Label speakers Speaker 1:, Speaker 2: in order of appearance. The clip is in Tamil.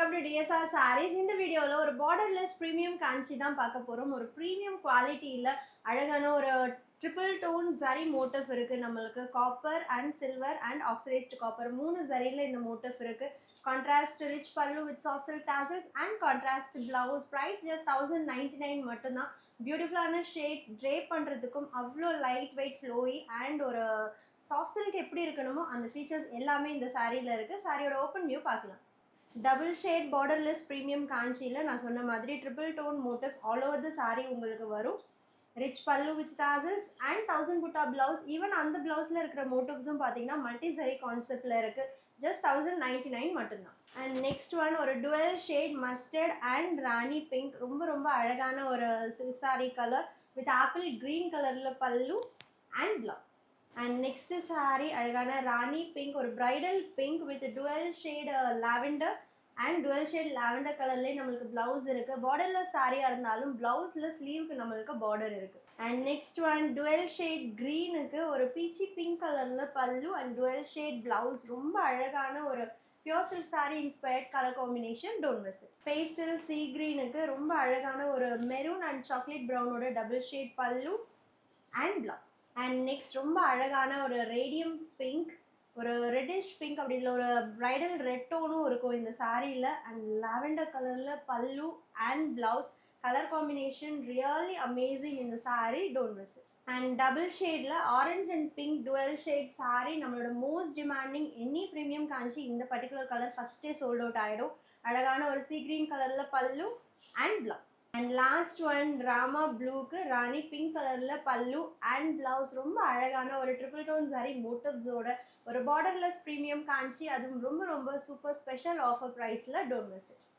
Speaker 1: Welcome to TSR saris. இந்த வீடியோவில் ஒரு பார்டர்லெஸ் ப்ரீமியம் காஞ்சி தான் பார்க்க போகிறோம். ஒரு ப்ரீமியம் குவாலிட்டியில் அழகான ஒரு ட்ரிபிள் டோன் ஜரி மோட்டிவ் இருக்குது. நம்மளுக்கு copper and silver and oxidised copper 3 ஜரியில் இந்த மோட்டிவ் இருக்குது. Contrast rich pallu with soft silk tassels and contrast blouse. Price just 1099 மட்டும்தான். பியூட்டிஃபுல்லான ஷேட்ஸ் ட்ரேப் பண்ணுறதுக்கும் அவ்வளோ லைட் வெயிட் ஃப்ளோயி அண்ட் ஒரு சாஃப்ட் சில்க் எப்படி இருக்கணுமோ அந்த ஃபீச்சர்ஸ் எல்லாமே இந்த சாரியில் இருக்குது. சாரியோட ஓப்பன் வியூ பார்க்கலாம். டபுள் ஷேட் பார்டர்லெஸ் ப்ரீமியம் காஞ்சியில் நான் சொன்ன மாதிரி triple tone motive all over the sari உங்களுக்கு வரும். Rich pallu with tassels and 1000 புட்டா பிளவுஸ். ஈவன் அந்த பிளவுஸில் இருக்கிற மோட்டிவ்ஸும் பார்த்தீங்கன்னா மல்டி சரி கான்செப்டில் இருக்குது. ஜஸ்ட் 1099 மட்டும்தான். அண்ட் நெக்ஸ்ட் ஒன் ஒரு dual shade mustard and rani pink. ரொம்ப ரொம்ப அழகான ஒரு silk sari colour with apple green கலரில் பல்லு and blouse. And next sari அழகான ராணி பிங்க், ஒரு bridal pink with dual shade lavender and dual shade lavender கலர்லேயே நம்மளுக்கு பிளவுஸ் இருக்குது. பார்டர்லெஸ் சாரியாக இருந்தாலும் பிளவுஸில் ஸ்லீவுக்கு நம்மளுக்கு பார்டர் இருக்குது. And next one dual shade க்ரீனுக்கு ஒரு பீச்சி பிங்க் கலரில் பல்லு அண்ட் டுவெல் ஷேட் பிளவுஸ். ரொம்ப அழகான ஒரு pure silk sari inspired colour combination. Don't miss it. Pastel sea க்ரீனுக்கு ரொம்ப அழகான ஒரு மெரூன் அண்ட் சாக்லேட் ப்ரௌனோட டபுள் ஷேட் பல்லு அண்ட் பிளவுஸ். அண்ட் நெக்ஸ்ட் ரொம்ப அழகான ஒரு ரேடியம் பிங்க், ஒரு ரெட்டிஷ் பிங்க், அப்படி இதில் ஒரு ப்ரைடல் ரெட் டோனும் இருக்கும் இந்த சாரியில். அண்ட் லாவெண்டர் கலரில் பல்லு and blouse. Colour combination really amazing இந்த sari. Don't miss it. And double ஷேடில் orange and pink dual shade sari. நம்மளோட most demanding any premium Kanchi இந்த பர்டிகுலர் கலர் ஃபஸ்ட்டே சோல்ட் அவுட் ஆகிடும். அழகான ஒரு சீ க்ரீன் கலரில் பல்லு and blouse. And last one Rama ப்ளூக்கு ராணி பிங்க் கலரில் பல்லு அண்ட் பிளவுஸ். ரொம்ப அழகான ஒரு ட்ரிபிள் டோன் சாரி மோட்டிவ்ஸோட ஒரு பார்டர்லெஸ் ப்ரீமியம் காஞ்சி, அதுவும் ரொம்ப ரொம்ப சூப்பர் ஸ்பெஷல் ஆஃபர் ப்ரைஸில். Don't miss it.